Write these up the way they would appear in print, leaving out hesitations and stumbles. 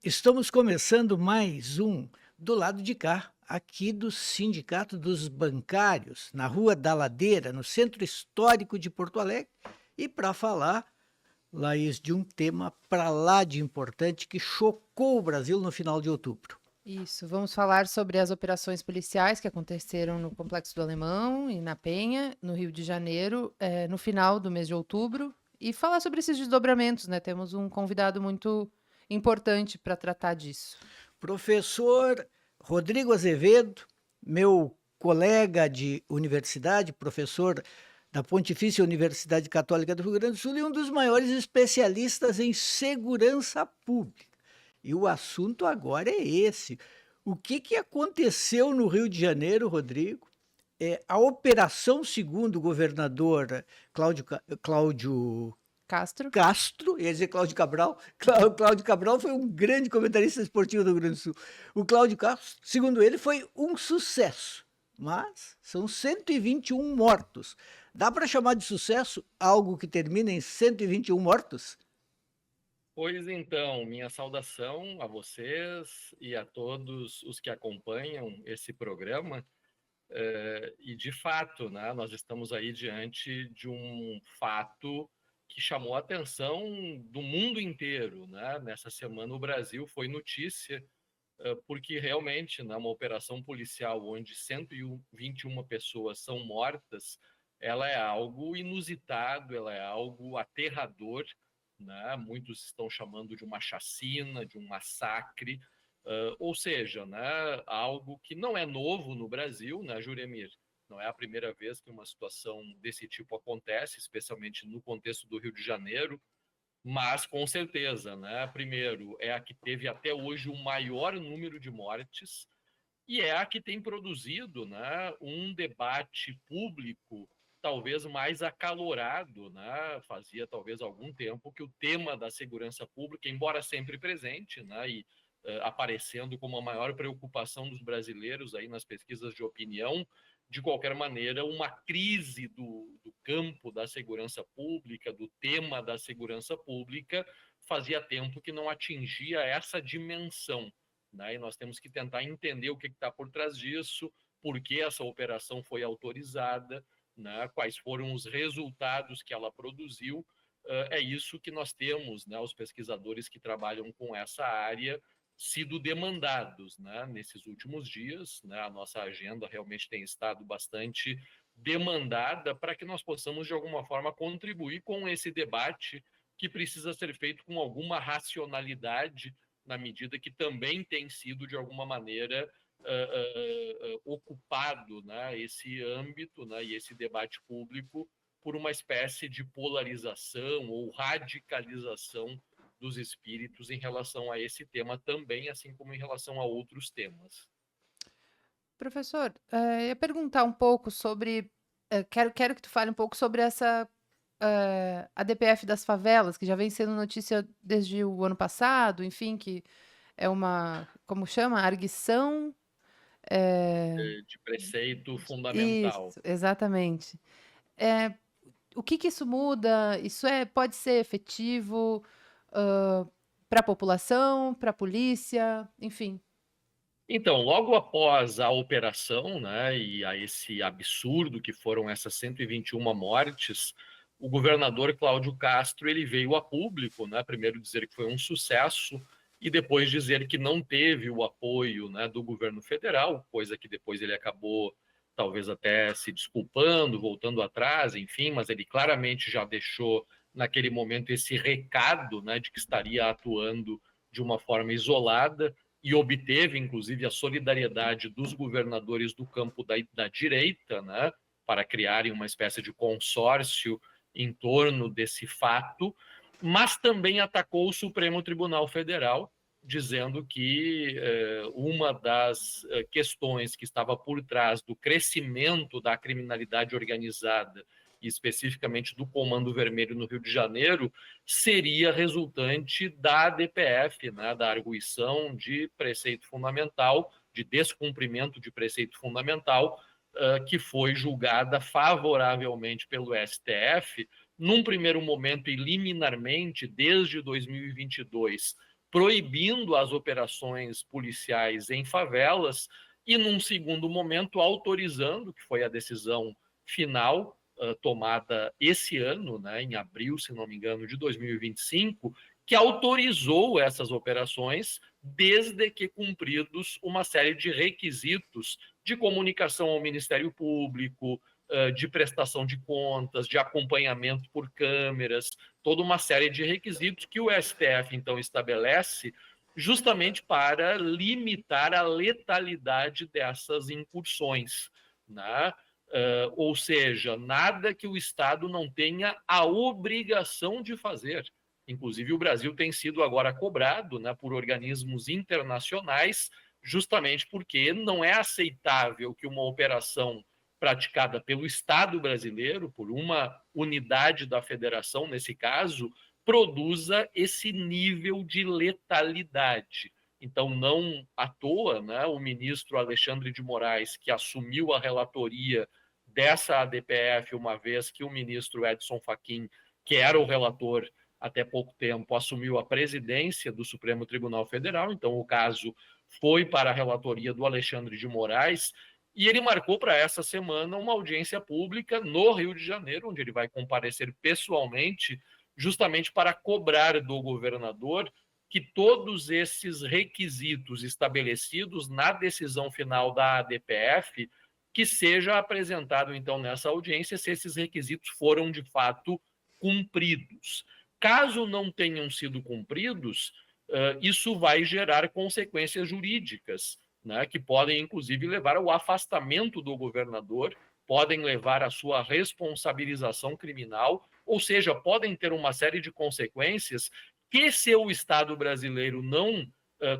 Estamos começando mais um do lado de cá, aqui do Sindicato dos Bancários, na Rua da Ladeira, no Centro Histórico de Porto Alegre, e para falar, Laís, de um tema para lá de importante que chocou o Brasil no final de outubro. Isso, vamos falar sobre as operações policiais que aconteceram no Complexo do Alemão e na Penha, no Rio de Janeiro, no final do mês de outubro, e falar sobre esses desdobramentos, né? Temos um convidado muito importante para tratar disso. Professor Rodrigo Azevedo, meu colega de universidade, professor da Pontifícia Universidade Católica do Rio Grande do Sul e um dos maiores especialistas em segurança pública. E o assunto agora é esse. O que aconteceu no Rio de Janeiro, Rodrigo? A operação, segundo o governador Cláudio Castro? Castro, ia dizer Cláudio Cabral. Cláudio Cabral foi um grande comentarista esportivo do Rio Grande do Sul. O Cláudio Castro, segundo ele, foi um sucesso. Mas são 121 mortos. Dá para chamar de sucesso algo que termina em 121 mortos? Pois então, minha saudação a vocês e a todos os que acompanham esse programa. E de fato, né, nós estamos aí diante de um fato que chamou a atenção do mundo inteiro, né? Nessa semana o Brasil foi notícia porque realmente, né, uma operação policial onde 121 pessoas são mortas, ela é algo inusitado, ela é algo aterrador, né? Muitos estão chamando de uma chacina, de um massacre, ou seja, né, algo que não é novo no Brasil, né, Juremir? Não é a primeira vez que uma situação desse tipo acontece, especialmente no contexto do Rio de Janeiro, mas com certeza, né? Primeiro, é a que teve até hoje o maior número de mortes e é a que tem produzido, né, um debate público talvez mais acalorado, né? Fazia talvez algum tempo que o tema da segurança pública, embora sempre presente, né, e aparecendo como a maior preocupação dos brasileiros aí nas pesquisas de opinião, de qualquer maneira, uma crise do campo da segurança pública, do tema da segurança pública, fazia tempo que não atingia essa dimensão, né? E nós temos que tentar entender o que está por trás disso, por que essa operação foi autorizada, né? Quais foram os resultados que ela produziu. É isso que nós temos, né? Os pesquisadores que trabalham com essa área sido demandados, né? Nesses últimos dias, né? A nossa agenda realmente tem estado bastante demandada para que nós possamos, de alguma forma, contribuir com esse debate que precisa ser feito com alguma racionalidade, na medida que também tem sido, de alguma maneira, ocupado, né, esse âmbito, né, e esse debate público por uma espécie de polarização ou radicalização dos espíritos em relação a esse tema também, assim como em relação a outros temas. Professor, ia perguntar um pouco sobre. Quero que tu fale um pouco sobre essa a DPF das favelas, que já vem sendo notícia desde o ano passado, enfim, que é uma, como chama? Arguição. De preceito fundamental. Isso, exatamente. Eh, o que que isso muda? Isso pode ser efetivo, para a população, para a polícia, enfim. Então, logo após a operação, né, e a esse absurdo que foram essas 121 mortes, o governador Cláudio Castro ele veio a público, né, primeiro dizer que foi um sucesso e depois dizer que não teve o apoio, né, do governo federal, coisa que depois ele acabou talvez até se desculpando, voltando atrás, enfim, mas ele claramente já deixou naquele momento esse recado, né, de que estaria atuando de uma forma isolada e obteve, inclusive, a solidariedade dos governadores do campo da direita, né, para criarem uma espécie de consórcio em torno desse fato, mas também atacou o Supremo Tribunal Federal, dizendo que uma das questões que estava por trás do crescimento da criminalidade organizada, e especificamente do Comando Vermelho no Rio de Janeiro, seria resultante da DPF, né, da arguição de preceito fundamental, de descumprimento de preceito fundamental, que foi julgada favoravelmente pelo STF, num primeiro momento e liminarmente, desde 2022, proibindo as operações policiais em favelas e, num segundo momento, autorizando, que foi a decisão final tomada esse ano, né, em abril, se não me engano, de 2025, que autorizou essas operações desde que cumpridos uma série de requisitos de comunicação ao Ministério Público, de prestação de contas, de acompanhamento por câmeras, toda uma série de requisitos que o STF, então, estabelece justamente para limitar a letalidade dessas incursões, né? Ou seja, nada que o Estado não tenha a obrigação de fazer. Inclusive, o Brasil tem sido agora cobrado, né, por organismos internacionais, justamente porque não é aceitável que uma operação praticada pelo Estado brasileiro, por uma unidade da federação, nesse caso, produza esse nível de letalidade. Então, não à toa, né, o ministro Alexandre de Moraes, que assumiu a relatoria dessa ADPF, uma vez que o ministro Edson Fachin, que era o relator até pouco tempo, assumiu a presidência do Supremo Tribunal Federal, então o caso foi para a relatoria do Alexandre de Moraes, e ele marcou para essa semana uma audiência pública no Rio de Janeiro, onde ele vai comparecer pessoalmente, justamente para cobrar do governador que todos esses requisitos estabelecidos na decisão final da ADPF, que seja apresentado, então, nessa audiência, se esses requisitos foram, de fato, cumpridos. Caso não tenham sido cumpridos, isso vai gerar consequências jurídicas, né, que podem, inclusive, levar ao afastamento do governador, podem levar à sua responsabilização criminal, ou seja, podem ter uma série de consequências que, se o Estado brasileiro não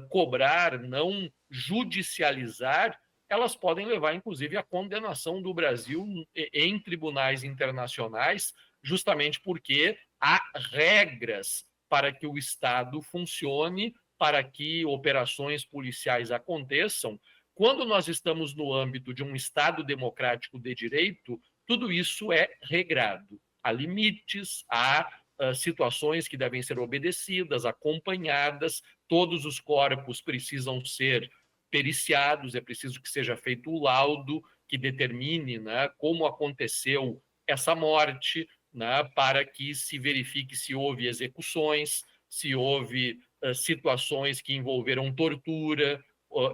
cobrar, não judicializar, elas podem levar, inclusive, à condenação do Brasil em tribunais internacionais, justamente porque há regras para que o Estado funcione, para que operações policiais aconteçam. Quando nós estamos no âmbito de um Estado democrático de direito, tudo isso é regrado. Há limites, há situações que devem ser obedecidas, acompanhadas, todos os corpos precisam ser periciados, é preciso que seja feito o laudo que determine, né, como aconteceu essa morte, né, para que se verifique se houve execuções, se houve situações que envolveram tortura,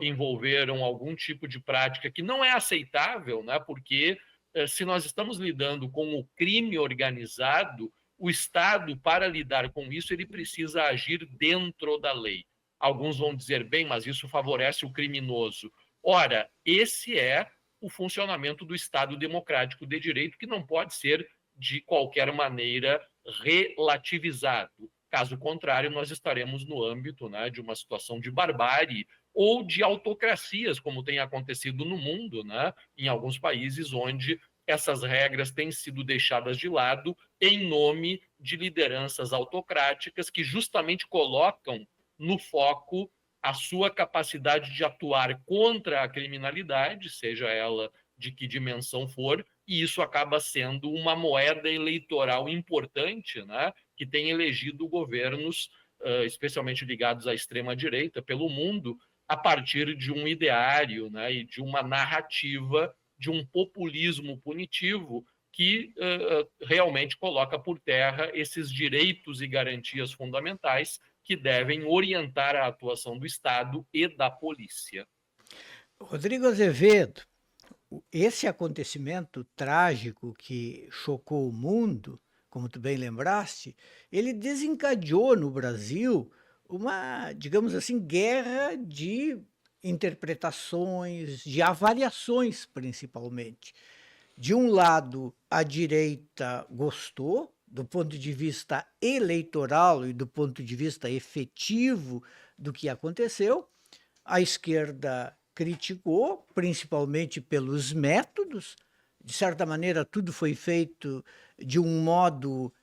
envolveram algum tipo de prática que não é aceitável, né, porque se nós estamos lidando com o crime organizado, o Estado, para lidar com isso, ele precisa agir dentro da lei. Alguns vão dizer, bem, mas isso favorece o criminoso. Ora, esse é o funcionamento do Estado democrático de direito, que não pode ser, de qualquer maneira, relativizado. Caso contrário, nós estaremos no âmbito, né, de uma situação de barbárie ou de autocracias, como tem acontecido no mundo, né, em alguns países onde essas regras têm sido deixadas de lado em nome de lideranças autocráticas que justamente colocam no foco a sua capacidade de atuar contra a criminalidade, seja ela de que dimensão for, e isso acaba sendo uma moeda eleitoral importante, né, que tem elegido governos, especialmente ligados à extrema-direita, pelo mundo, a partir de um ideário, né, e de uma narrativa de um populismo punitivo que realmente coloca por terra esses direitos e garantias fundamentais que devem orientar a atuação do Estado e da polícia. Rodrigo Azevedo, esse acontecimento trágico que chocou o mundo, como tu bem lembraste, ele desencadeou no Brasil uma, digamos assim, guerra de interpretações, de avaliações, principalmente. De um lado, a direita gostou, do ponto de vista eleitoral e do ponto de vista efetivo do que aconteceu. A esquerda criticou, principalmente pelos métodos. De certa maneira, tudo foi feito de um modo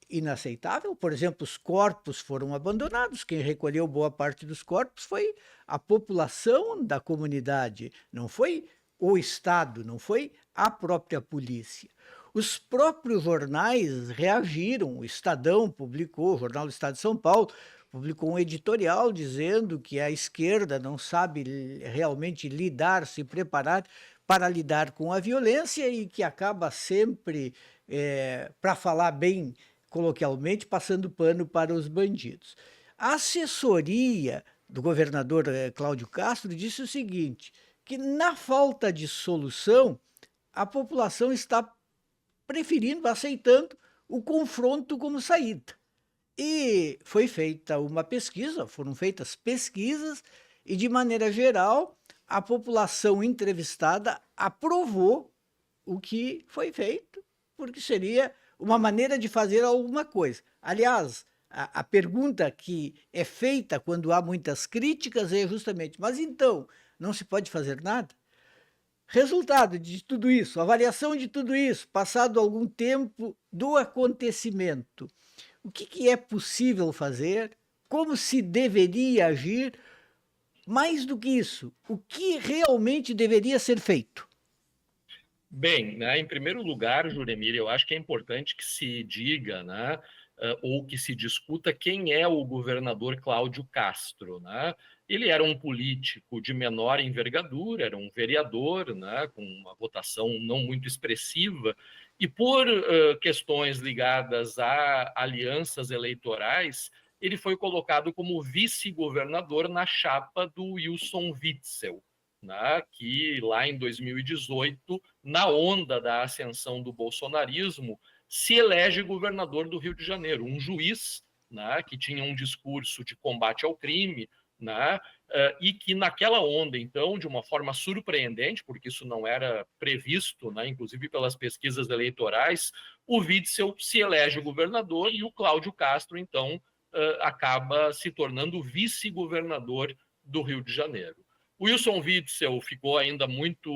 inaceitável. Por exemplo, os corpos foram abandonados. Quem recolheu boa parte dos corpos foi a população da comunidade, não foi o Estado, não foi a própria polícia. Os próprios jornais reagiram. O Estadão publicou, o Jornal do Estado de São Paulo publicou um editorial dizendo que a esquerda não sabe realmente lidar, se preparar para lidar com a violência e que acaba sempre, para falar bem coloquialmente, passando pano para os bandidos. A assessoria do governador Cláudio Castro disse o seguinte, que na falta de solução, a população está preferindo, aceitando o confronto como saída. E foi feita uma pesquisa, foram feitas pesquisas, e de maneira geral, a população entrevistada aprovou o que foi feito, porque seria uma maneira de fazer alguma coisa. Aliás, a pergunta que é feita quando há muitas críticas é justamente, mas então, não se pode fazer nada? Resultado de tudo isso, avaliação de tudo isso, passado algum tempo do acontecimento, o que é possível fazer, como se deveria agir, mais do que isso, o que realmente deveria ser feito? Bem, né, em primeiro lugar, Juremir, eu acho que é importante que se diga, né, ou que se discuta quem é o governador Cláudio Castro, né? Ele era um político de menor envergadura, era um vereador, né, com uma votação não muito expressiva, e por questões ligadas a alianças eleitorais, ele foi colocado como vice-governador na chapa do Wilson Witzel, né, que lá em 2018, na onda da ascensão do bolsonarismo, se elege governador do Rio de Janeiro, um juiz, né, que tinha um discurso de combate ao crime, né, e que naquela onda, então, de uma forma surpreendente, porque isso não era previsto, né, inclusive pelas pesquisas eleitorais, o Witzel se elege governador e o Cláudio Castro, então, acaba se tornando vice-governador do Rio de Janeiro. Wilson Witzel ficou ainda muito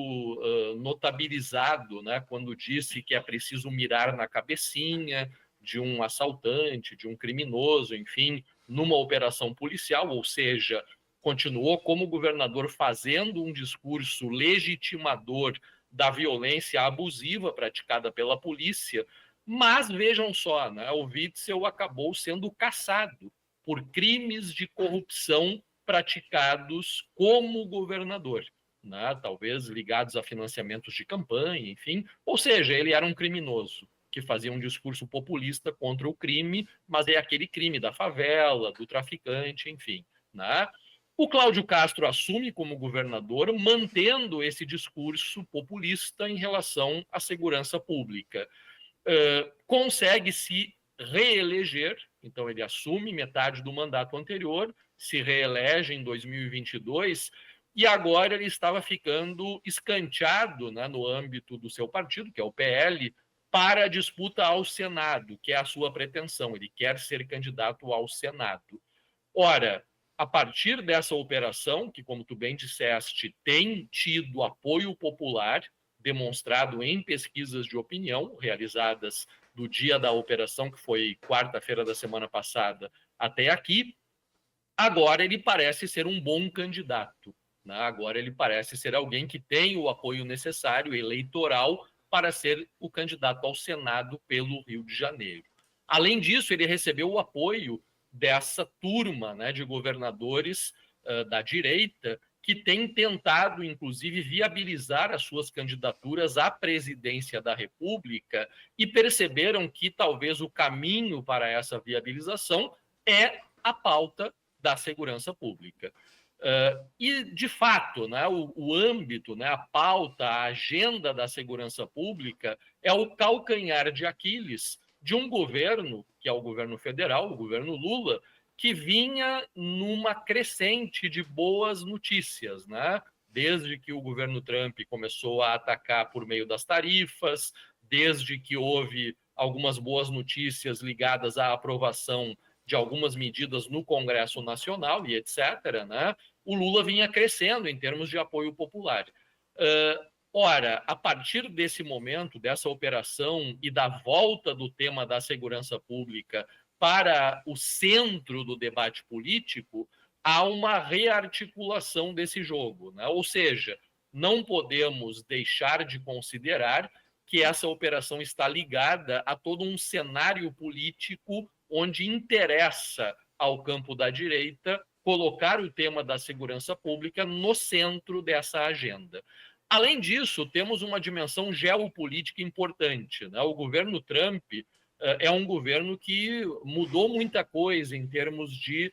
notabilizado, né, quando disse que é preciso mirar na cabecinha de um assaltante, de um criminoso, enfim, numa operação policial, ou seja, continuou como governador fazendo um discurso legitimador da violência abusiva praticada pela polícia, mas vejam só, né, o Witzel acabou sendo caçado por crimes de corrupção praticados como governador, né? Talvez ligados a financiamentos de campanha, enfim. Ou seja, ele era um criminoso que fazia um discurso populista contra o crime, mas é aquele crime da favela, do traficante, enfim, né? O Cláudio Castro assume como governador, mantendo esse discurso populista em relação à segurança pública. Consegue se reeleger, então ele assume metade do mandato anterior, se reelege em 2022 e agora ele estava ficando escanteado, né, no âmbito do seu partido, que é o PL, para a disputa ao Senado, que é a sua pretensão. Ele quer ser candidato ao Senado. Ora, a partir dessa operação, que, como tu bem disseste, tem tido apoio popular, demonstrado em pesquisas de opinião realizadas do dia da operação, que foi quarta-feira da semana passada, até aqui, agora ele parece ser um bom candidato, né? Agora ele parece ser alguém que tem o apoio necessário eleitoral para ser o candidato ao Senado pelo Rio de Janeiro. Além disso, ele recebeu o apoio dessa turma, né, de governadores da direita que tem tentado, inclusive, viabilizar as suas candidaturas à presidência da República e perceberam que talvez o caminho para essa viabilização é a pauta da segurança pública. E, de fato, né, o âmbito, né, a pauta, a agenda da segurança pública é o calcanhar de Aquiles de um governo, que é o governo federal, o governo Lula, que vinha numa crescente de boas notícias, né? Desde que o governo Trump começou a atacar por meio das tarifas, desde que houve algumas boas notícias ligadas à aprovação de algumas medidas no Congresso Nacional e etc., né? O Lula vinha crescendo em termos de apoio popular. Ora, a partir desse momento, dessa operação e da volta do tema da segurança pública para o centro do debate político, há uma rearticulação desse jogo, né? Ou seja, não podemos deixar de considerar que essa operação está ligada a todo um cenário político onde interessa ao campo da direita colocar o tema da segurança pública no centro dessa agenda. Além disso, temos uma dimensão geopolítica importante, né? O governo Trump é um governo que mudou muita coisa em termos de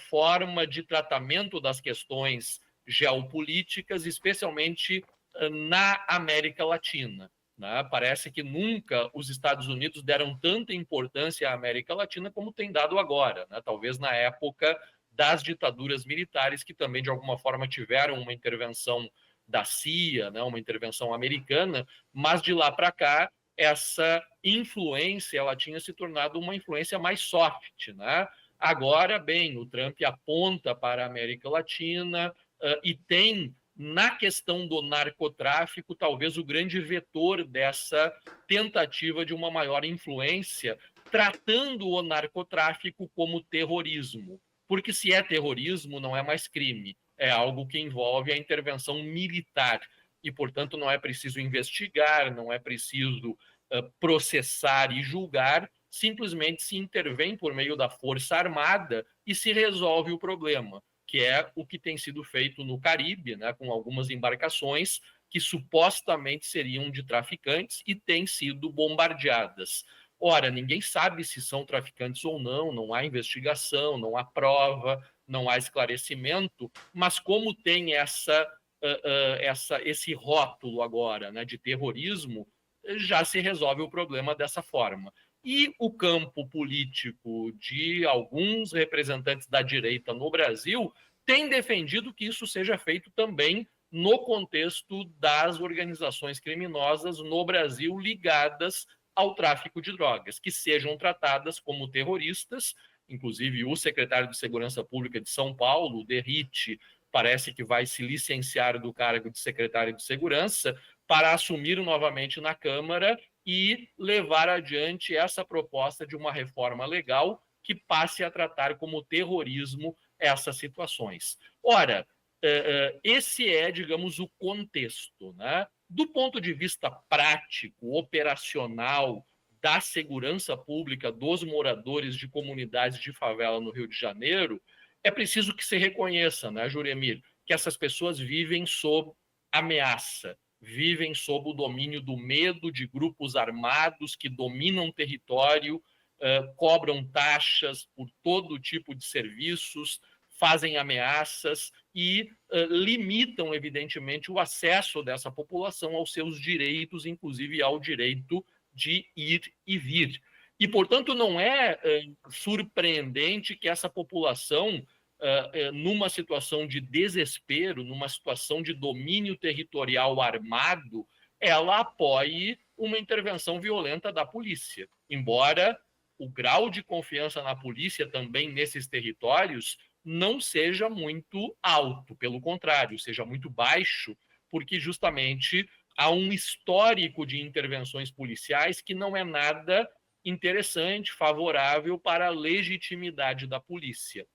forma de tratamento das questões geopolíticas, especialmente na América Latina, né? Parece que nunca os Estados Unidos deram tanta importância à América Latina como tem dado agora, né? Talvez na época das ditaduras militares, que também, de alguma forma, tiveram uma intervenção da CIA, né? Uma intervenção americana, mas de lá para cá, essa influência ela tinha se tornado uma influência mais soft, né? Agora, bem, o Trump aponta para a América Latina e tem, na questão do narcotráfico, talvez o grande vetor dessa tentativa de uma maior influência, tratando o narcotráfico como terrorismo. Porque se é terrorismo, não é mais crime, é algo que envolve a intervenção militar. E, portanto, não é preciso investigar, não é preciso processar e julgar, simplesmente se intervém por meio da força armada e se resolve o problema, que é o que tem sido feito no Caribe, né, com algumas embarcações que supostamente seriam de traficantes e têm sido bombardeadas. Ora, ninguém sabe se são traficantes ou não, não há investigação, não há prova, não há esclarecimento, mas como tem esse rótulo agora, né, de terrorismo, já se resolve o problema dessa forma. E o campo político de alguns representantes da direita no Brasil tem defendido que isso seja feito também no contexto das organizações criminosas no Brasil ligadas ao tráfico de drogas, que sejam tratadas como terroristas. Inclusive, o secretário de Segurança Pública de São Paulo, Derrite, parece que vai se licenciar do cargo de secretário de Segurança para assumir novamente na Câmara e levar adiante essa proposta de uma reforma legal que passe a tratar como terrorismo essas situações. Ora, esse é, digamos, o contexto, né? Do ponto de vista prático, operacional, da segurança pública dos moradores de comunidades de favela no Rio de Janeiro, é preciso que se reconheça, né, Juremir, que essas pessoas vivem sob ameaça, vivem sob o domínio do medo de grupos armados que dominam o território, cobram taxas por todo tipo de serviços, fazem ameaças e limitam, evidentemente, o acesso dessa população aos seus direitos, inclusive ao direito de ir e vir. E, portanto, não é surpreendente que essa população, numa situação de desespero, numa situação de domínio territorial armado, ela apoie uma intervenção violenta da polícia. Embora o grau de confiança na polícia também nesses territórios não seja muito alto, pelo contrário, seja muito baixo, porque justamente há um histórico de intervenções policiais que não é nada interessante, favorável para a legitimidade da polícia.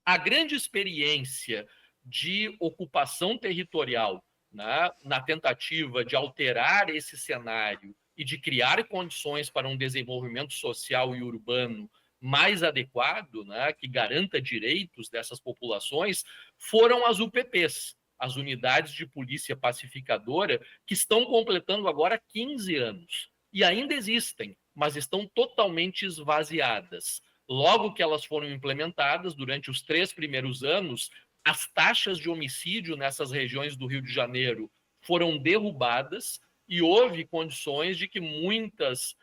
A grande experiência de ocupação territorial, né, na tentativa de alterar esse cenário e de criar condições para um desenvolvimento social e urbano mais adequado, né, que garanta direitos dessas populações, foram as UPPs, as Unidades de Polícia Pacificadora, que estão completando agora 15 anos. E ainda existem, mas estão totalmente esvaziadas. Logo que elas foram implementadas, durante os 3 primeiros anos, as taxas de homicídio nessas regiões do Rio de Janeiro foram derrubadas e houve condições de que muitas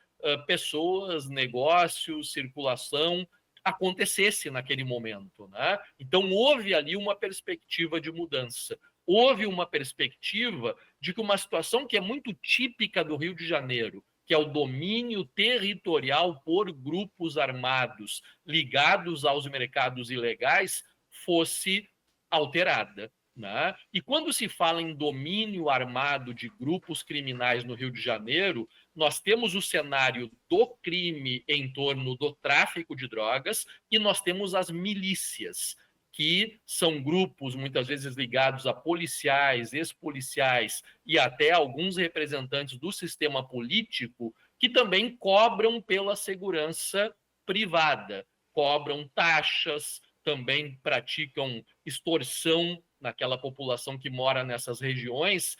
pessoas, negócios, circulação acontecesse naquele momento, né? Então, houve ali uma perspectiva de mudança. Houve uma perspectiva de que uma situação que é muito típica do Rio de Janeiro, que é o domínio territorial por grupos armados ligados aos mercados ilegais, fosse alterada, né? E quando se fala em domínio armado de grupos criminais no Rio de Janeiro, nós temos o cenário do crime em torno do tráfico de drogas e nós temos as milícias, que são grupos muitas vezes ligados a policiais, ex-policiais e até alguns representantes do sistema político que também cobram pela segurança privada, cobram taxas, também praticam extorsão naquela população que mora nessas regiões.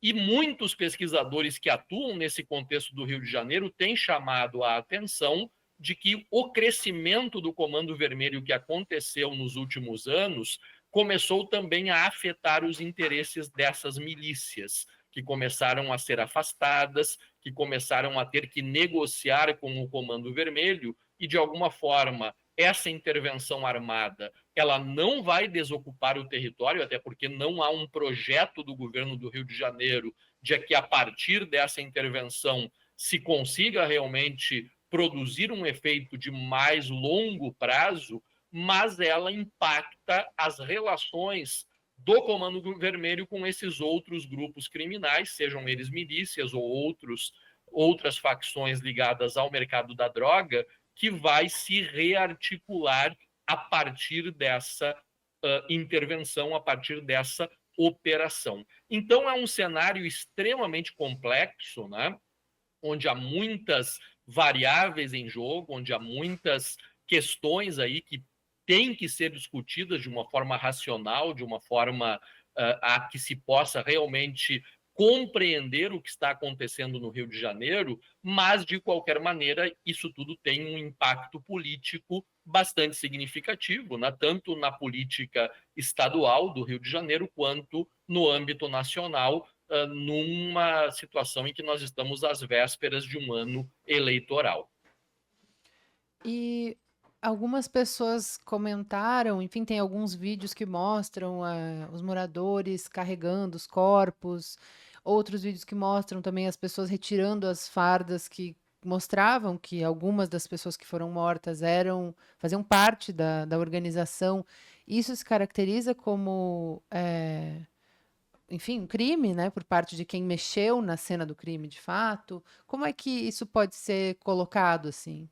E muitos pesquisadores que atuam nesse contexto do Rio de Janeiro têm chamado a atenção de que o crescimento do Comando Vermelho que aconteceu nos últimos anos começou também a afetar os interesses dessas milícias, que começaram a ser afastadas, que começaram a ter que negociar com o Comando Vermelho, e, de alguma forma, essa intervenção armada ela não vai desocupar o território, até porque não há um projeto do governo do Rio de Janeiro de que, a partir dessa intervenção, se consiga realmente produzir um efeito de mais longo prazo, mas ela impacta as relações do Comando Vermelho com esses outros grupos criminais, sejam eles milícias ou outras facções ligadas ao mercado da droga, que vai se rearticular a partir dessa intervenção, a partir dessa operação. Então, é um cenário extremamente complexo, né? Onde há muitas variáveis em jogo, onde há muitas questões aí que têm que ser discutidas de uma forma racional, de uma forma a que se possa realmente compreender o que está acontecendo no Rio de Janeiro, mas, de qualquer maneira, isso tudo tem um impacto político bastante significativo, né? Tanto na política estadual do Rio de Janeiro, quanto no âmbito nacional, numa situação em que nós estamos às vésperas de um ano eleitoral. E algumas pessoas comentaram, enfim, tem alguns vídeos que mostram os moradores carregando os corpos, outros vídeos que mostram também as pessoas retirando as fardas que mostravam que algumas das pessoas que foram mortas faziam parte da organização. Isso se caracteriza como, enfim, um crime, né, por parte de quem mexeu na cena do crime de fato. Como é que isso pode ser colocado assim?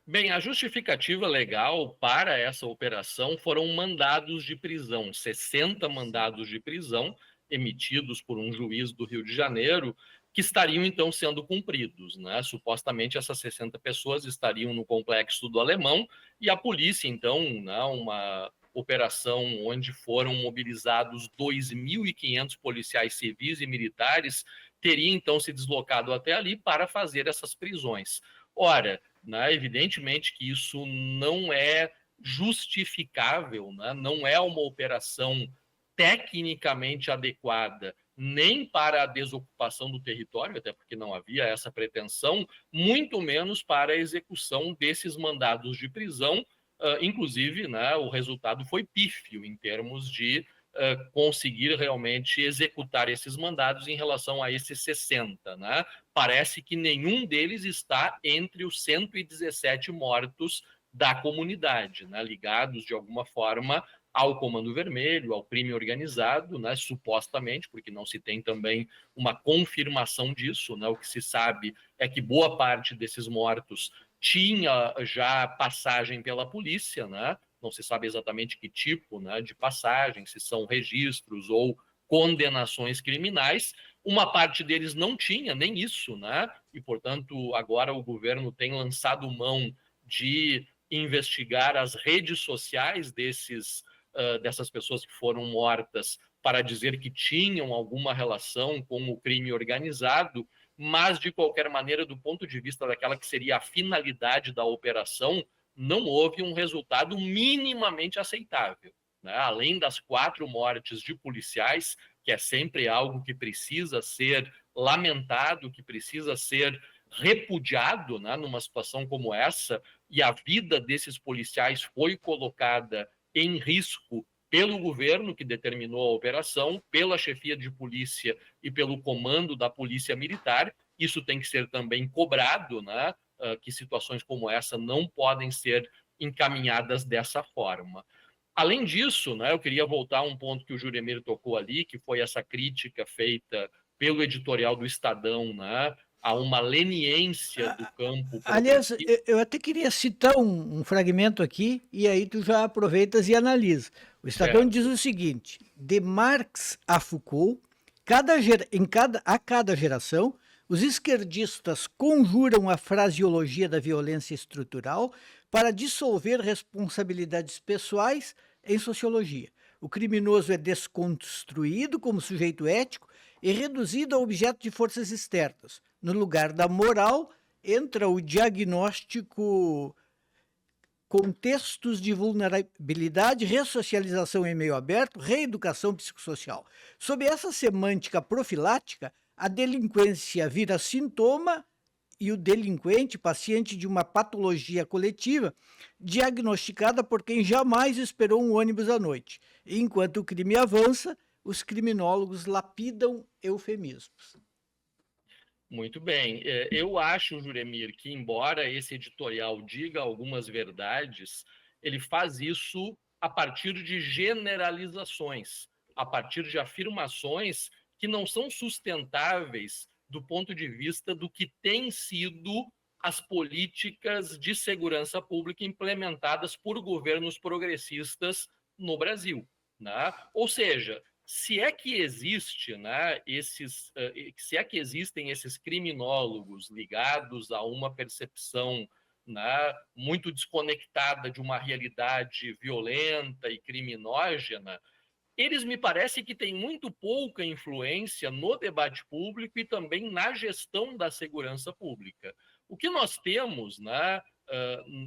Bem, a justificativa legal para essa operação foram mandados de prisão, 60 mandados de prisão emitidos por um juiz do Rio de Janeiro, que estariam então sendo cumpridos, né? Supostamente essas 60 pessoas estariam no Complexo do Alemão, e a polícia então, né, uma operação onde foram mobilizados 2.500 policiais civis e militares, teria então se deslocado até ali para fazer essas prisões. Ora, né, evidentemente que isso não é justificável, né? Não é uma operação tecnicamente adequada nem para a desocupação do território, até porque não havia essa pretensão, muito menos para a execução desses mandados de prisão. Inclusive, né, o resultado foi pífio em termos de conseguir realmente executar esses mandados em relação a esses 60. Né? Parece que nenhum deles está entre os 117 mortos da comunidade, né? Ligados de alguma forma ao Comando Vermelho, ao crime organizado, né? Supostamente, porque não se tem também uma confirmação disso. Né? O que se sabe é que boa parte desses mortos tinha já passagem pela polícia, né? Não se sabe exatamente que tipo, né, de passagem, se são registros ou condenações criminais. Uma parte deles não tinha nem isso, né? E, portanto, agora o governo tem lançado mão de investigar as redes sociais dessas pessoas que foram mortas para dizer que tinham alguma relação com o crime organizado, mas, de qualquer maneira, do ponto de vista daquela que seria a finalidade da operação, não houve um resultado minimamente aceitável. Né? Além das 4 mortes de policiais, que é sempre algo que precisa ser lamentado, que precisa ser repudiado, né, numa situação como essa, e a vida desses policiais foi colocada em risco pelo governo que determinou a operação, pela chefia de polícia e pelo comando da polícia militar. Isso tem que ser também cobrado, né? Que situações como essa não podem ser encaminhadas dessa forma. Além disso, né, eu queria voltar a um ponto que o Juremir tocou ali, que foi essa crítica feita pelo editorial do Estadão, né, a uma leniência do campo. Aliás, eu até queria citar um fragmento aqui, e aí tu já aproveitas e analisa. O Estadão diz o seguinte: de Marx a Foucault, a cada geração, Os esquerdistas conjuram a fraseologia da violência estrutural para dissolver responsabilidades pessoais em sociologia. O criminoso é desconstruído como sujeito ético e reduzido a objeto de forças externas. No lugar da moral entra o diagnóstico, contextos de vulnerabilidade, ressocialização em meio aberto, reeducação psicossocial. Sob essa semântica profilática, a delinquência vira sintoma e o delinquente, paciente de uma patologia coletiva, diagnosticada por quem jamais esperou um ônibus à noite. E enquanto o crime avança, os criminólogos lapidam eufemismos. Muito bem. Eu acho, Juremir, que embora esse editorial diga algumas verdades, ele faz isso a partir de generalizações, a partir de afirmações que não são sustentáveis do ponto de vista do que têm sido as políticas de segurança pública implementadas por governos progressistas no Brasil, né? Ou seja, se é que existe, né, se é que existem esses criminólogos ligados a uma percepção, né, muito desconectada de uma realidade violenta e criminógena, eles me parece que têm muito pouca influência no debate público e também na gestão da segurança pública. O que nós temos, né,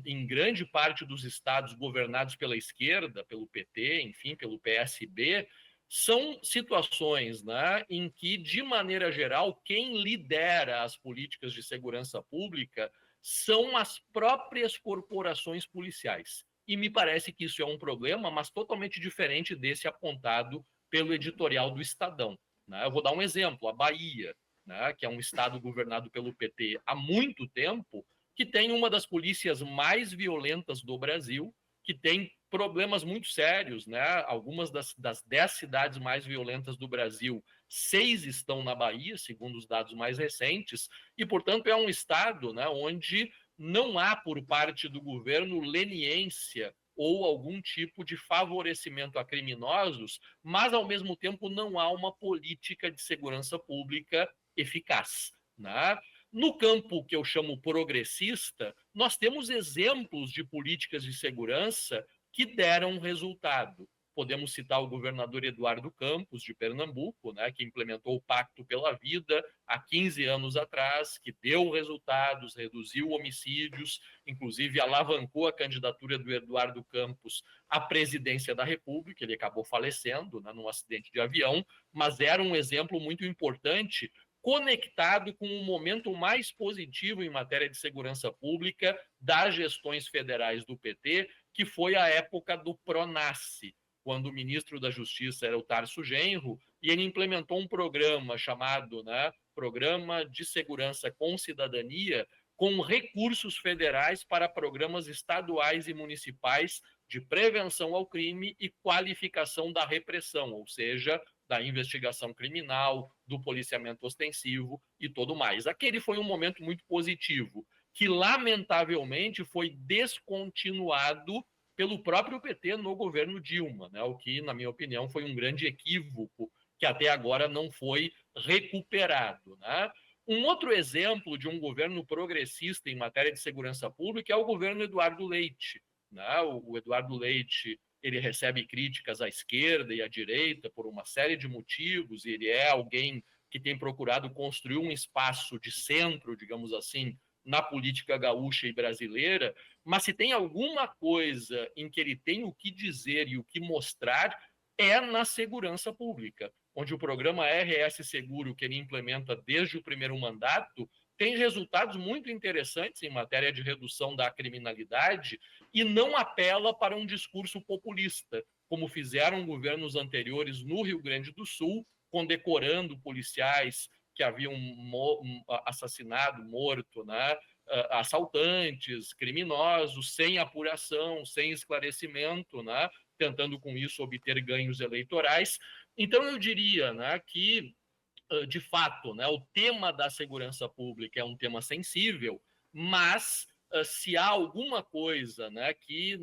em grande parte dos estados governados pela esquerda, pelo PT, enfim, pelo PSB, são situações, né, em que, de maneira geral, quem lidera as políticas de segurança pública são as próprias corporações policiais. E me parece que isso é um problema, mas totalmente diferente desse apontado pelo editorial do Estadão, né? Eu vou dar um exemplo, a Bahia, né, que é um estado governado pelo PT há muito tempo, que tem uma das polícias mais violentas do Brasil, que tem problemas muito sérios, né? Algumas das 10 cidades mais violentas do Brasil, 6 estão na Bahia, segundo os dados mais recentes, e, portanto, é um estado, né, onde não há, por parte do governo, leniência ou algum tipo de favorecimento a criminosos, mas, ao mesmo tempo, não há uma política de segurança pública eficaz, né? No campo que eu chamo progressista, nós temos exemplos de políticas de segurança que deram resultado. Podemos citar o governador Eduardo Campos, de Pernambuco, né, que implementou o Pacto pela Vida há 15 anos atrás, que deu resultados, reduziu homicídios, inclusive alavancou a candidatura do Eduardo Campos à presidência da República. Ele acabou falecendo, né, num acidente de avião, mas era um exemplo muito importante, conectado com um momento mais positivo em matéria de segurança pública das gestões federais do PT, que foi a época do PRONASSE, quando o ministro da Justiça era o Tarso Genro, e ele implementou um programa chamado, né, Programa de Segurança com Cidadania, com recursos federais para programas estaduais e municipais de prevenção ao crime e qualificação da repressão, ou seja, da investigação criminal, do policiamento ostensivo e tudo mais. Aquele foi um momento muito positivo, que lamentavelmente foi descontinuado pelo próprio PT no governo Dilma, né? O que, na minha opinião, foi um grande equívoco que até agora não foi recuperado, né? Um outro exemplo de um governo progressista em matéria de segurança pública é o governo Eduardo Leite, né? O Eduardo Leite, ele recebe críticas à esquerda e à direita por uma série de motivos, e ele é alguém que tem procurado construir um espaço de centro, digamos assim, na política gaúcha e brasileira, mas se tem alguma coisa em que ele tem o que dizer e o que mostrar, é na segurança pública, onde o programa RS Seguro, que ele implementa desde o primeiro mandato, tem resultados muito interessantes em matéria de redução da criminalidade e não apela para um discurso populista, como fizeram governos anteriores no Rio Grande do Sul, condecorando policiais que haviam assassinado, morto, né, assaltantes, criminosos, sem apuração, sem esclarecimento, né, tentando com isso obter ganhos eleitorais. Então eu diria, né, que de fato, né, o tema da segurança pública é um tema sensível, mas se há alguma coisa, né, que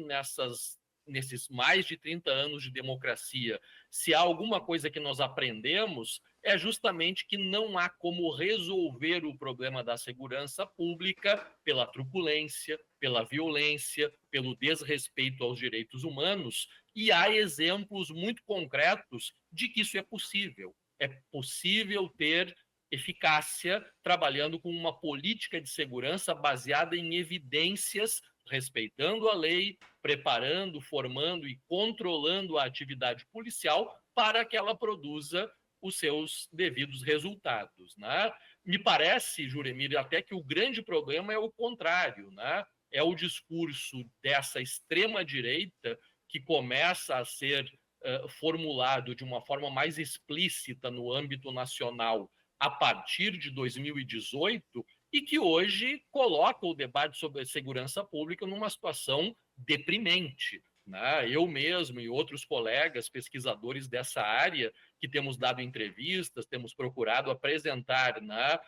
nesses mais de 30 anos de democracia, se há alguma coisa que nós aprendemos, é justamente que não há como resolver o problema da segurança pública pela truculência, pela violência, pelo desrespeito aos direitos humanos, e há exemplos muito concretos de que isso é possível. É possível ter eficácia trabalhando com uma política de segurança baseada em evidências, respeitando a lei, preparando, formando e controlando a atividade policial para que ela produza os seus devidos resultados, né? Me parece, Juremir, até que o grande problema é o contrário, né? É o discurso dessa extrema-direita que começa a ser formulado de uma forma mais explícita no âmbito nacional a partir de 2018 e que hoje coloca o debate sobre a segurança pública numa situação deprimente, né? Eu mesmo e outros colegas pesquisadores dessa área que temos dado entrevistas, temos procurado apresentar, né,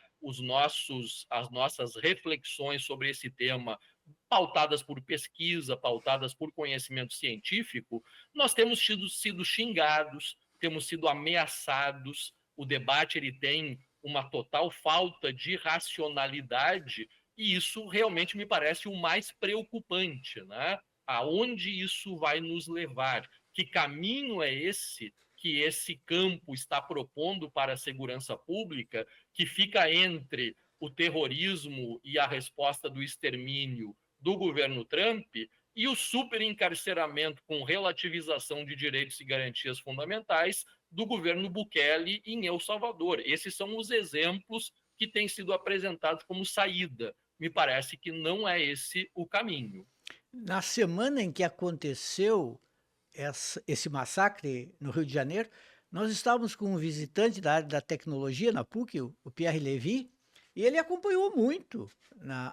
as nossas reflexões sobre esse tema, pautadas por pesquisa, pautadas por conhecimento científico, nós temos sido xingados, temos sido ameaçados. O debate ele tem uma total falta de racionalidade e isso realmente me parece o mais preocupante, né? Aonde isso vai nos levar? Que caminho é esse que esse campo está propondo para a segurança pública, que fica entre o terrorismo e a resposta do extermínio do governo Trump e o superencarceramento com relativização de direitos e garantias fundamentais do governo Bukele em El Salvador. Esses são os exemplos que têm sido apresentados como saída. Me parece que não é esse o caminho. Na semana em que aconteceu esse massacre no Rio de Janeiro, nós estávamos com um visitante da área da tecnologia na PUC, o Pierre Levy, e ele acompanhou muito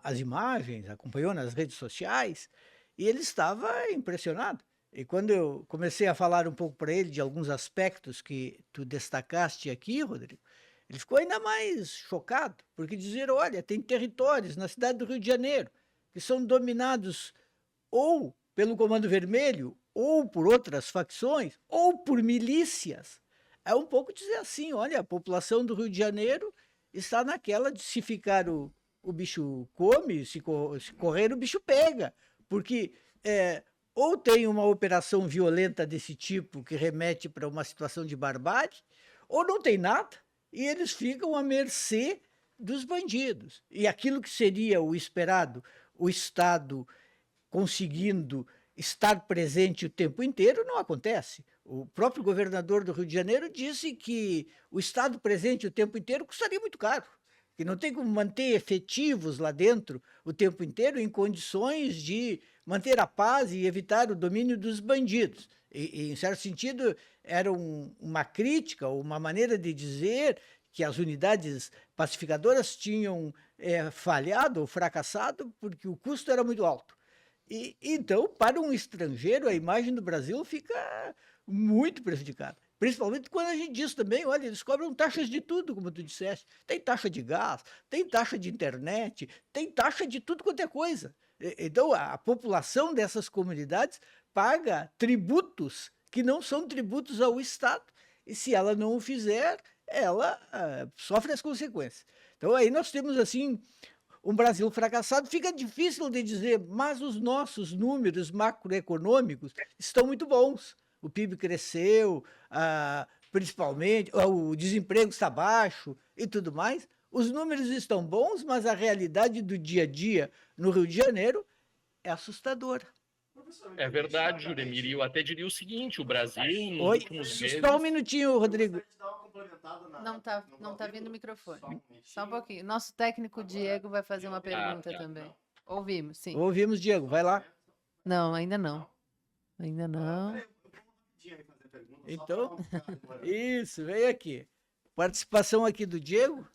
as imagens, acompanhou nas redes sociais, e ele estava impressionado. E quando eu comecei a falar um pouco para ele de alguns aspectos que tu destacaste aqui, Rodrigo, ele ficou ainda mais chocado, porque dizer, olha, tem territórios na cidade do Rio de Janeiro que são dominados ou pelo Comando Vermelho, ou por outras facções, ou por milícias. É um pouco dizer assim, olha, a população do Rio de Janeiro está naquela de se ficar o bicho come, se correr o bicho pega, porque ou tem uma operação violenta desse tipo que remete para uma situação de barbárie, ou não tem nada, e eles ficam à mercê dos bandidos. E aquilo que seria o esperado, o Estado conseguindo estar presente o tempo inteiro, não acontece. O próprio governador do Rio de Janeiro disse que o Estado presente o tempo inteiro custaria muito caro, que não tem como manter efetivos lá dentro o tempo inteiro em condições de manter a paz e evitar o domínio dos bandidos. E em certo sentido, era uma crítica, uma maneira de dizer que as unidades pacificadoras tinham falhado ou fracassado porque o custo era muito alto. Então, para um estrangeiro, a imagem do Brasil fica muito prejudicada. Principalmente quando a gente diz também, olha, eles cobram taxas de tudo, como tu disseste. Tem taxa de gás, tem taxa de internet, tem taxa de tudo quanto é coisa. Então, a população dessas comunidades paga tributos que não são tributos ao Estado. E se ela não o fizer, ela sofre as consequências. Então, aí nós temos, assim, um Brasil fracassado. Fica difícil de dizer, mas os nossos números macroeconômicos estão muito bons. O PIB cresceu, principalmente, o desemprego está baixo e tudo mais. Os números estão bons, mas a realidade do dia a dia no Rio de Janeiro é assustadora. É verdade, Juremir. E eu até diria o seguinte, o Brasil, nos Oi, últimos meses... só um minutinho, Rodrigo. Não tá vindo o microfone. Só um pouquinho. Nosso técnico Diego vai fazer uma pergunta também. Ouvimos, sim. Ouvimos, Diego, vai lá. Não, ainda não. Ainda não. Então, isso, vem aqui. Participação aqui do Diego.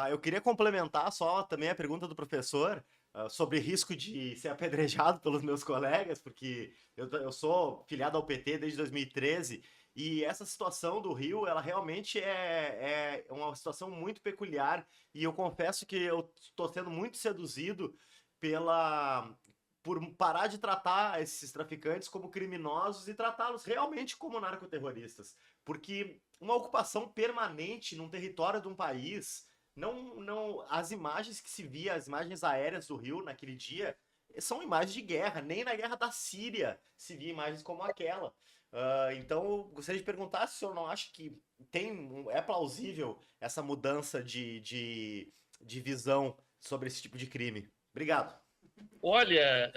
Eu queria complementar só também a pergunta do professor sobre risco de ser apedrejado pelos meus colegas, porque eu sou filiado ao PT desde 2013 e essa situação do Rio, ela realmente é uma situação muito peculiar e eu confesso que eu estou sendo muito seduzido por parar de tratar esses traficantes como criminosos e tratá-los realmente como narcoterroristas. Porque uma ocupação permanente num território de um país, as imagens que se via, as imagens aéreas do Rio naquele dia, são imagens de guerra. Nem na guerra da Síria se via imagens como aquela. Então, eu gostaria de perguntar se o senhor não acha que é plausível essa mudança de visão sobre esse tipo de crime. Obrigado. Olha,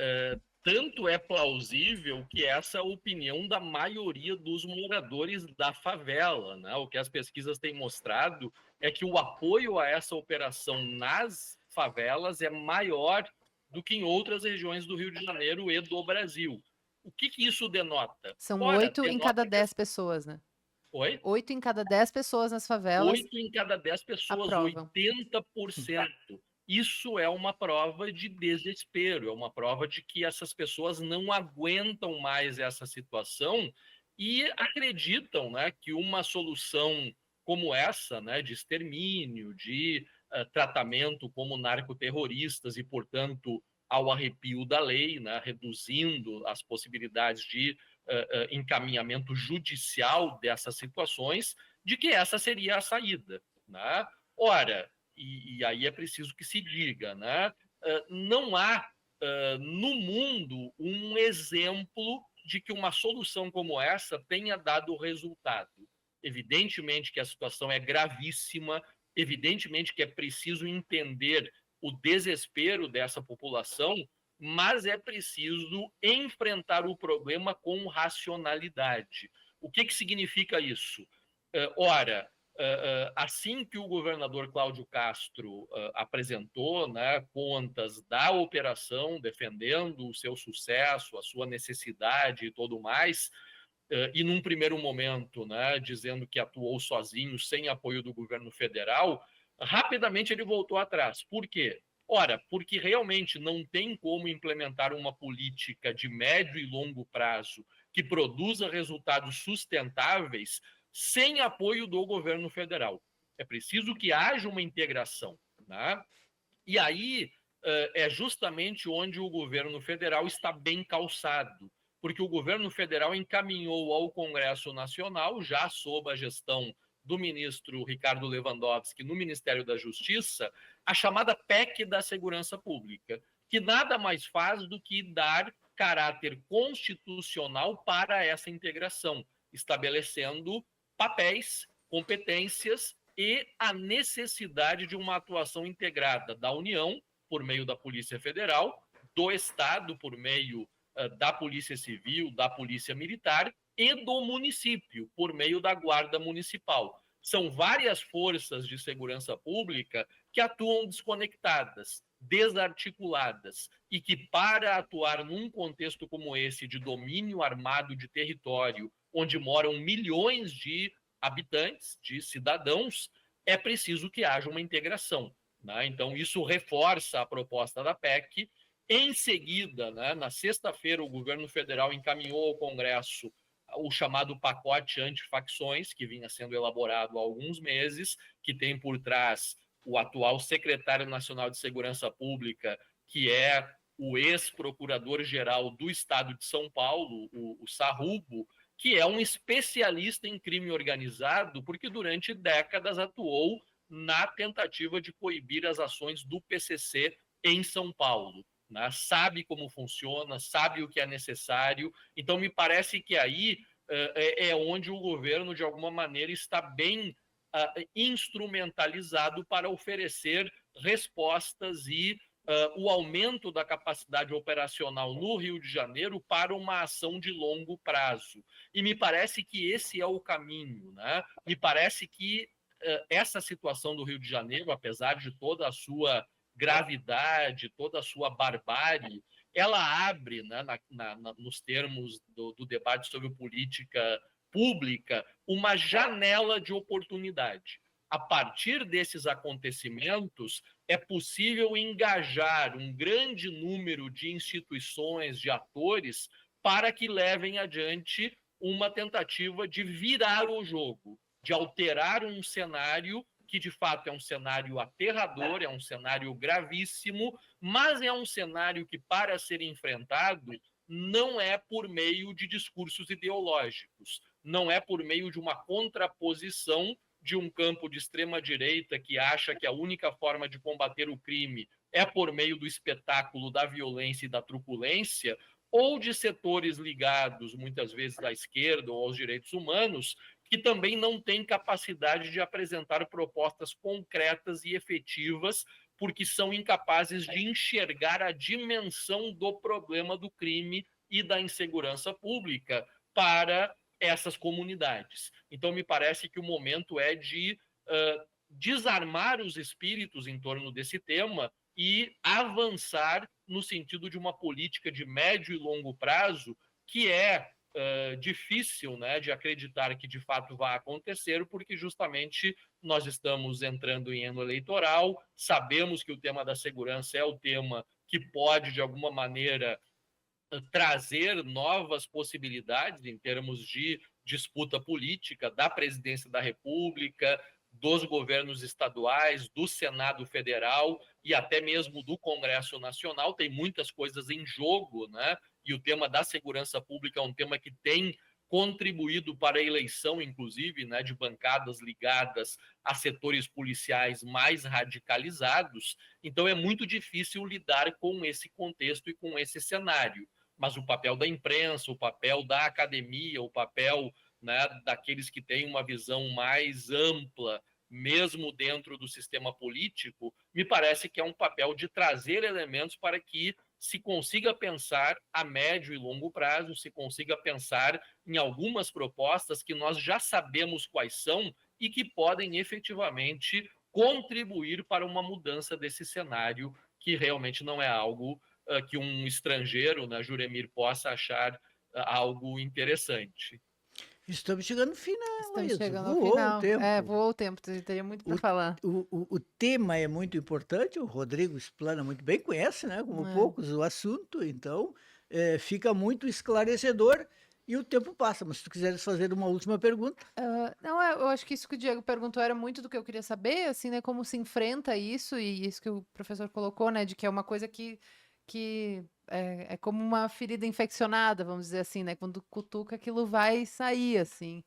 tanto é plausível que essa é a opinião da maioria dos moradores da favela, né? O que as pesquisas têm mostrado é que o apoio a essa operação nas favelas é maior do que em outras regiões do Rio de Janeiro e do Brasil. O que isso denota? São Ora, 8 em cada denota 10 pessoas, né? Oi? 8 em cada 10 pessoas nas favelas 8 em cada 10 pessoas, aprovam. 80%. Isso é uma prova de desespero, é uma prova de que essas pessoas não aguentam mais essa situação e acreditam, né, que uma solução como essa, né, de extermínio, de tratamento como narcoterroristas e, portanto, ao arrepio da lei, né, reduzindo as possibilidades de encaminhamento judicial dessas situações, de que essa seria a saída, né? Ora, e aí é preciso que se diga, né? Não há no mundo um exemplo de que uma solução como essa tenha dado resultado. Evidentemente que a situação é gravíssima, evidentemente que é preciso entender o desespero dessa população, mas é preciso enfrentar o problema com racionalidade. O que significa isso? Ora, assim que o governador Cláudio Castro apresentou, né, contas da operação, defendendo o seu sucesso, a sua necessidade e tudo mais, e num primeiro momento, né, dizendo que atuou sozinho, sem apoio do governo federal, rapidamente ele voltou atrás. Por quê? Ora, porque realmente não tem como implementar uma política de médio e longo prazo que produza resultados sustentáveis sem apoio do governo federal. É preciso que haja uma integração, né? E aí é justamente onde o governo federal está bem calçado, porque o governo federal encaminhou ao Congresso Nacional, já sob a gestão do ministro Ricardo Lewandowski no Ministério da Justiça, a chamada PEC da Segurança Pública, que nada mais faz do que dar caráter constitucional para essa integração, estabelecendo papéis, competências e a necessidade de uma atuação integrada da União, por meio da Polícia Federal, do Estado, por meio da Polícia Civil, da Polícia Militar, e do município, por meio da Guarda Municipal. São várias forças de segurança pública que atuam desconectadas, desarticuladas, e que, para atuar num contexto como esse de domínio armado de território, onde moram milhões de habitantes, de cidadãos, é preciso que haja uma integração, né? Então, isso reforça a proposta da PEC. Em seguida, né, na sexta-feira, o governo federal encaminhou ao Congresso o chamado pacote antifacções, que vinha sendo elaborado há alguns meses, que tem por trás o atual secretário nacional de Segurança Pública, que é o ex-procurador-geral do Estado de São Paulo, o Sarrubo, que é um especialista em crime organizado, porque durante décadas atuou na tentativa de coibir as ações do PCC em São Paulo, né? Sabe como funciona, sabe o que é necessário. Então, me parece que aí é onde o governo, de alguma maneira, está bem instrumentalizado para oferecer respostas e o aumento da capacidade operacional no Rio de Janeiro para uma ação de longo prazo. E me parece que esse é o caminho, né? Me parece que essa situação do Rio de Janeiro, apesar de toda a sua gravidade, toda a sua barbárie, ela abre, né, nos termos do debate sobre política pública, uma janela de oportunidade. A partir desses acontecimentos, é possível engajar um grande número de instituições, de atores, para que levem adiante uma tentativa de virar o jogo, de alterar um cenário que de fato é um cenário aterrador, é um cenário gravíssimo, mas é um cenário que, para ser enfrentado, não é por meio de discursos ideológicos, não é por meio de uma contraposição de um campo de extrema-direita que acha que a única forma de combater o crime é por meio do espetáculo da violência e da truculência, ou de setores ligados, muitas vezes, à esquerda ou aos direitos humanos, que também não têm capacidade de apresentar propostas concretas e efetivas, porque são incapazes de enxergar a dimensão do problema do crime e da insegurança pública para essas comunidades. Então, me parece que o momento é de desarmar os espíritos em torno desse tema e avançar no sentido de uma política de médio e longo prazo que é difícil, né, de acreditar que de fato vai acontecer, porque justamente nós estamos entrando em ano eleitoral, sabemos que o tema da segurança é o tema que pode, de alguma maneira, trazer novas possibilidades em termos de disputa política da presidência da República, dos governos estaduais, do Senado Federal e até mesmo do Congresso Nacional. Tem muitas coisas em jogo, né? E o tema da segurança pública é um tema que tem contribuído para a eleição, inclusive, né, de bancadas ligadas a setores policiais mais radicalizados. Então, é muito difícil lidar com esse contexto e com esse cenário. Mas o papel da imprensa, o papel da academia, o papel, né, daqueles que têm uma visão mais ampla, mesmo dentro do sistema político, me parece que é um papel de trazer elementos para que se consiga pensar a médio e longo prazo, se consiga pensar em algumas propostas que nós já sabemos quais são e que podem efetivamente contribuir para uma mudança desse cenário, que realmente não é algo que um estrangeiro, né, Juremir, possa achar algo interessante. Estamos chegando no final, Estamos isso. chegando ao Voou o final. tempo. Voou o tempo, teria muito para falar. O tema é muito importante, o Rodrigo explana muito bem, conhece, né, como poucos, o assunto, então fica muito esclarecedor e o tempo passa. Mas se tu quiseres fazer uma última pergunta. Não, eu acho que isso que o Diego perguntou era muito do que eu queria saber, assim, né, como se enfrenta isso, e isso que o professor colocou, né, de que é uma coisa que é como uma ferida infeccionada, vamos dizer assim, né, quando cutuca aquilo vai sair, assim.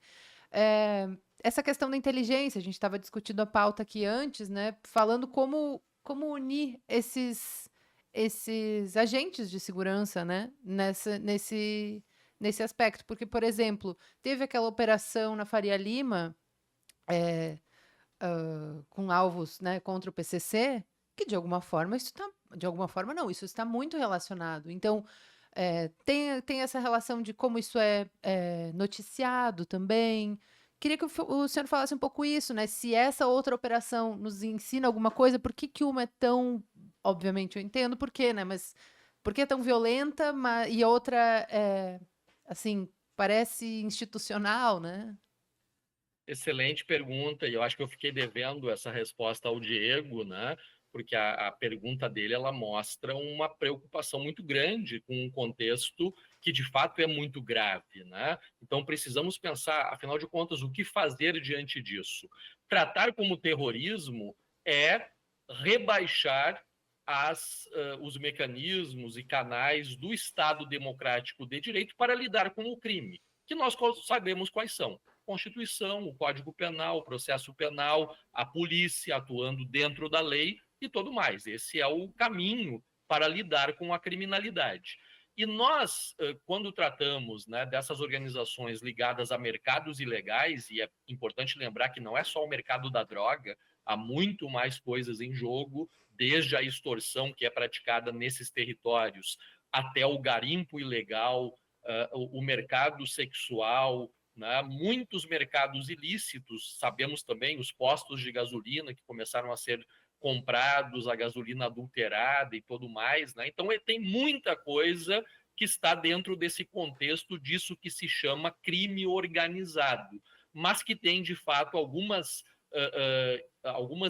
Essa questão da inteligência, a gente estava discutindo a pauta aqui antes, né, falando como unir esses agentes de segurança, né, nesse aspecto, porque, por exemplo, teve aquela operação na Faria Lima, com alvos, né, contra o PCC, que de alguma forma isso está muito relacionado. Então, tem essa relação de como isso é noticiado também. Queria que o senhor falasse um pouco isso, né? Se essa outra operação nos ensina alguma coisa, por que uma é tão... Obviamente eu entendo por quê, né? Mas por que é tão violenta e a outra, assim, parece institucional, né? Excelente pergunta, e eu acho que eu fiquei devendo essa resposta ao Diego, né? Porque a pergunta dele, ela mostra uma preocupação muito grande com um contexto que, de fato, é muito grave, né? Então, precisamos pensar, afinal de contas, o que fazer diante disso? Tratar como terrorismo é rebaixar os mecanismos e canais do Estado democrático de direito para lidar com o crime, que nós sabemos quais são. Constituição, o Código Penal, o processo penal, a polícia atuando dentro da lei e tudo mais. Esse é o caminho para lidar com a criminalidade. E nós, quando tratamos, né, dessas organizações ligadas a mercados ilegais, e é importante lembrar que não é só o mercado da droga, há muito mais coisas em jogo, desde a extorsão que é praticada nesses territórios, até o garimpo ilegal, o mercado sexual, né? Muitos mercados ilícitos, sabemos também os postos de gasolina que começaram a ser comprados, a gasolina adulterada e tudo mais, né? Então tem muita coisa que está dentro desse contexto disso que se chama crime organizado, mas que tem de fato algumas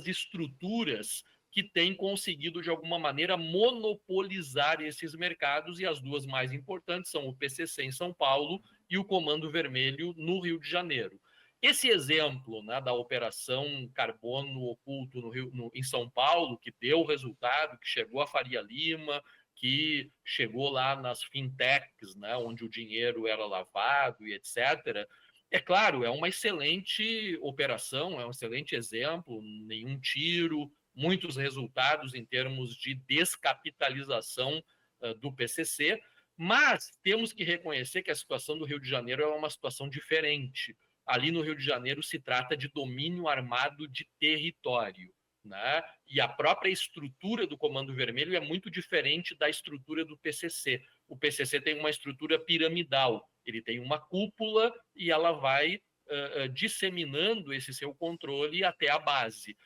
estruturas que têm conseguido de alguma maneira monopolizar esses mercados, e as duas mais importantes são o PCC em São Paulo e o Comando Vermelho no Rio de Janeiro. Esse exemplo, né, da operação Carbono Oculto em São Paulo, que deu resultado, que chegou a Faria Lima, que chegou lá nas fintechs, né, onde o dinheiro era lavado e etc. É claro, é uma excelente operação, é um excelente exemplo, nenhum tiro, muitos resultados em termos de descapitalização do PCC, mas temos que reconhecer que a situação do Rio de Janeiro é uma situação diferente. Ali no Rio de Janeiro se trata de domínio armado de território, né? E a própria estrutura do Comando Vermelho é muito diferente da estrutura do PCC. O PCC tem uma estrutura piramidal, ele tem uma cúpula e ela vai disseminando esse seu controle até a base.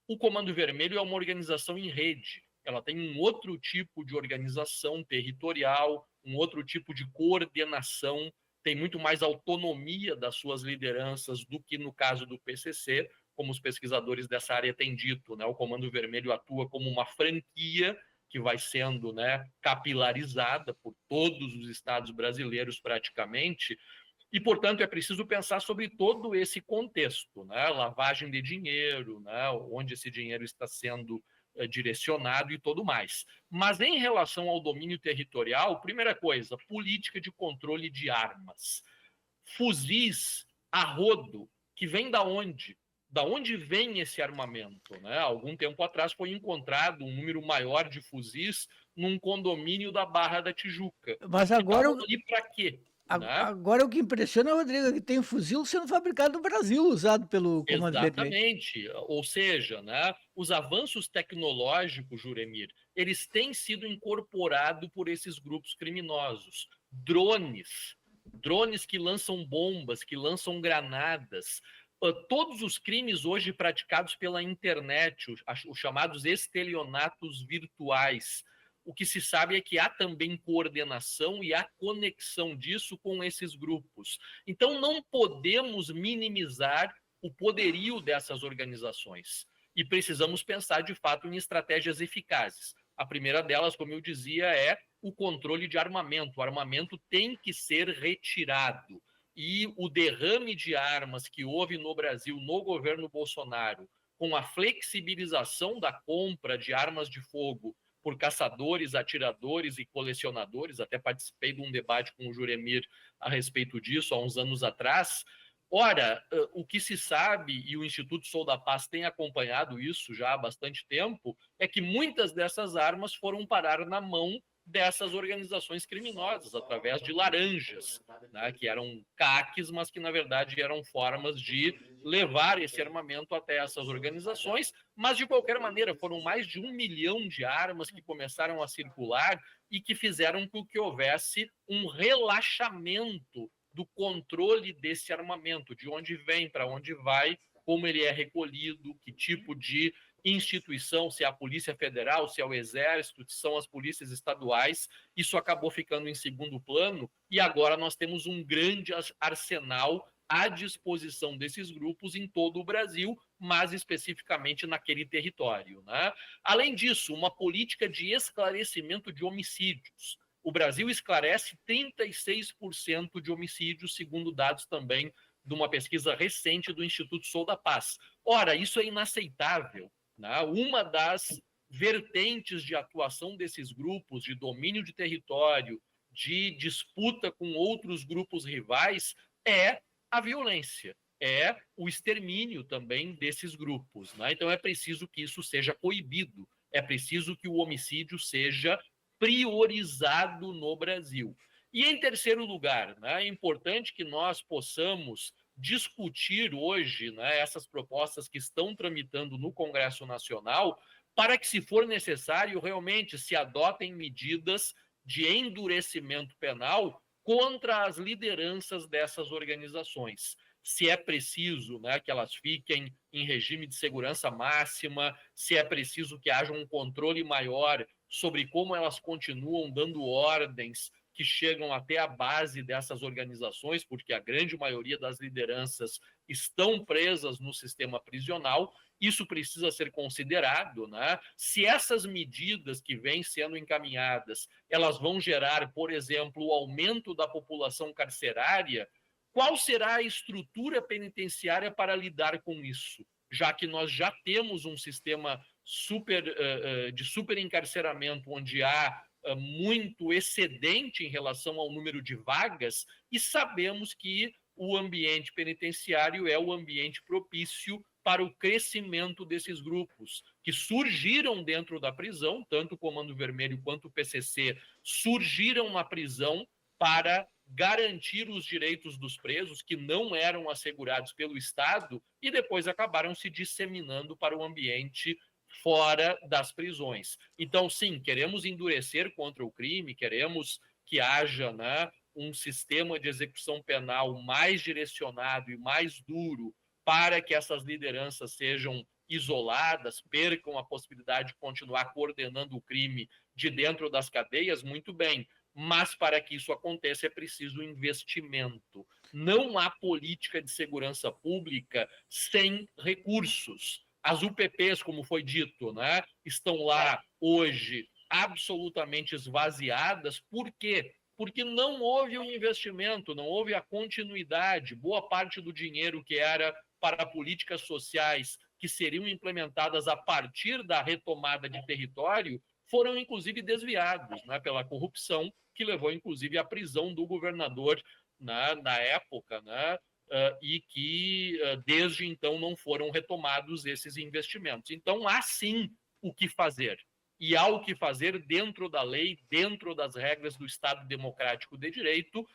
O Comando Vermelho é uma organização em rede, ela tem um outro tipo de organização territorial, um outro tipo de coordenação, tem muito mais autonomia das suas lideranças do que no caso do PCC, como os pesquisadores dessa área têm dito, né? O Comando Vermelho atua como uma franquia que vai sendo, né, capilarizada por todos os estados brasileiros praticamente, e, portanto, é preciso pensar sobre todo esse contexto, né? Lavagem de dinheiro, né? Onde esse dinheiro está sendo direcionado e tudo mais. Mas em relação ao domínio territorial, primeira coisa, política de controle de armas. Fuzis a rodo, que vem da onde? Da onde vem esse armamento? Né? Algum tempo atrás foi encontrado um número maior de fuzis num condomínio da Barra da Tijuca. Mas agora, ali para quê? Né? Agora o que impressiona, Rodrigo, é que tem fuzil sendo fabricado no Brasil, usado pelo Comando Vermelho. Exatamente. Ou seja, né, os avanços tecnológicos, Juremir, eles têm sido incorporados por esses grupos criminosos. Drones que lançam bombas, que lançam granadas. Todos os crimes hoje praticados pela internet, os chamados estelionatos virtuais, o que se sabe é que há também coordenação e há conexão disso com esses grupos. Então, não podemos minimizar o poderio dessas organizações. E precisamos pensar, de fato, em estratégias eficazes. A primeira delas, como eu dizia, é o controle de armamento. O armamento tem que ser retirado. E o derrame de armas que houve no Brasil, no governo Bolsonaro, com a flexibilização da compra de armas de fogo por caçadores, atiradores e colecionadores, até participei de um debate com o Juremir a respeito disso há uns anos atrás. Ora, o que se sabe, e o Instituto Sou da Paz tem acompanhado isso já há bastante tempo, é que muitas dessas armas foram parar na mão dessas organizações criminosas, através de laranjas, né, que eram caques, mas que, na verdade, eram formas de levar esse armamento até essas organizações. Mas, de qualquer maneira, foram mais de 1 milhão de armas que começaram a circular e que fizeram com que houvesse um relaxamento do controle desse armamento, de onde vem, para onde vai, como ele é recolhido, que tipo de instituição, se é a Polícia Federal, se é o Exército, se são as polícias estaduais. Isso acabou ficando em segundo plano e agora nós temos um grande arsenal à disposição desses grupos em todo o Brasil, mas especificamente naquele território, né? Além disso, uma política de esclarecimento de homicídios. O Brasil esclarece 36% de homicídios, segundo dados também de uma pesquisa recente do Instituto Sou da Paz. Ora, isso é inaceitável. Né? Uma das vertentes de atuação desses grupos, de domínio de território, de disputa com outros grupos rivais, é a violência, é o extermínio também desses grupos. Né? Então é preciso que isso seja coibido, é preciso que o homicídio seja priorizado no Brasil. E em terceiro lugar, né, é importante que nós possamos discutir hoje, né, essas propostas que estão tramitando no Congresso Nacional, para que, se for necessário, realmente se adotem medidas de endurecimento penal contra as lideranças dessas organizações. Se é preciso, né, que elas fiquem em regime de segurança máxima, se é preciso que haja um controle maior sobre como elas continuam dando ordens que chegam até a base dessas organizações, porque a grande maioria das lideranças estão presas no sistema prisional. Isso precisa ser considerado, né? Se essas medidas que vêm sendo encaminhadas, elas vão gerar, por exemplo, o aumento da população carcerária, qual será a estrutura penitenciária para lidar com isso? Já que nós já temos um sistema de superencarceramento, onde há muito excedente em relação ao número de vagas, e sabemos que o ambiente penitenciário é o ambiente propício para o crescimento desses grupos, que surgiram dentro da prisão, tanto o Comando Vermelho quanto o PCC surgiram na prisão para garantir os direitos dos presos, que não eram assegurados pelo Estado, e depois acabaram se disseminando para o ambiente fora das prisões. Então, sim, queremos endurecer contra o crime, queremos que haja, né, um sistema de execução penal mais direcionado e mais duro para que essas lideranças sejam isoladas, percam a possibilidade de continuar coordenando o crime de dentro das cadeias, muito bem. Mas para que isso aconteça é preciso investimento. Não há política de segurança pública sem recursos. As UPPs, como foi dito, né, estão lá hoje absolutamente esvaziadas. Por quê? Porque não houve o investimento, não houve a continuidade. Boa parte do dinheiro que era para políticas sociais que seriam implementadas a partir da retomada de território foram, inclusive, desviados, né, pela corrupção, que levou, inclusive, à prisão do governador, né, na época, né, e que, desde então, não foram retomados esses investimentos. Então, há sim o que fazer. E há o que fazer dentro da lei, dentro das regras do Estado Democrático de Direito.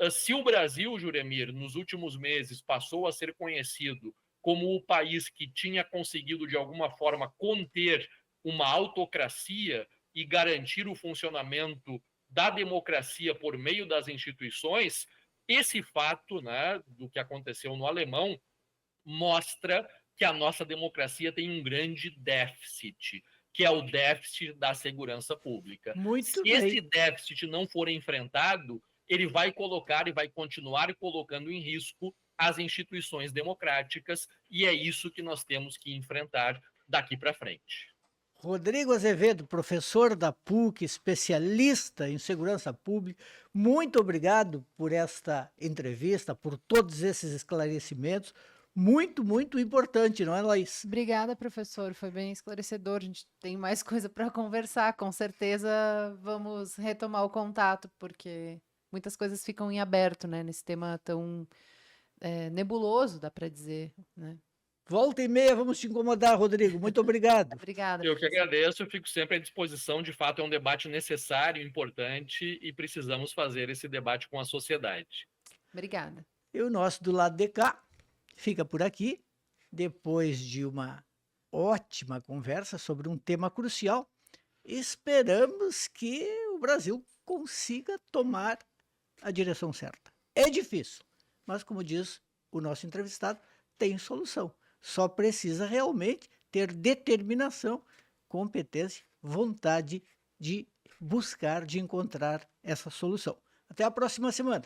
Se o Brasil, Juremir, nos últimos meses passou a ser conhecido como o país que tinha conseguido, de alguma forma, conter uma autocracia e garantir o funcionamento da democracia por meio das instituições, esse fato, né, do que aconteceu no Alemão mostra que a nossa democracia tem um grande déficit, que é o déficit da segurança pública. Muito Se esse bem. déficit não for enfrentado, ele vai colocar e vai continuar colocando em risco as instituições democráticas, e é isso que nós temos que enfrentar daqui para frente. Rodrigo Azevedo, professor da PUC, especialista em segurança pública, muito obrigado por esta entrevista, por todos esses esclarecimentos. Muito, muito importante, não é, Laís? Obrigada, professor. Foi bem esclarecedor. A gente tem mais coisa para conversar. Com certeza vamos retomar o contato, porque muitas coisas ficam em aberto, né? Nesse tema tão nebuloso, dá para dizer, né? Volta e meia, vamos te incomodar, Rodrigo. Muito obrigado. Obrigada, Eu que professor. agradeço, eu fico sempre à disposição. De fato, é um debate necessário, importante, e precisamos fazer esse debate com a sociedade. Obrigada. E o nosso do lado de cá fica por aqui, depois de uma ótima conversa sobre um tema crucial. Esperamos que o Brasil consiga tomar a direção certa. É difícil, mas como diz o nosso entrevistado, tem solução. Só precisa realmente ter determinação, competência, vontade de buscar, de encontrar essa solução. Até a próxima semana.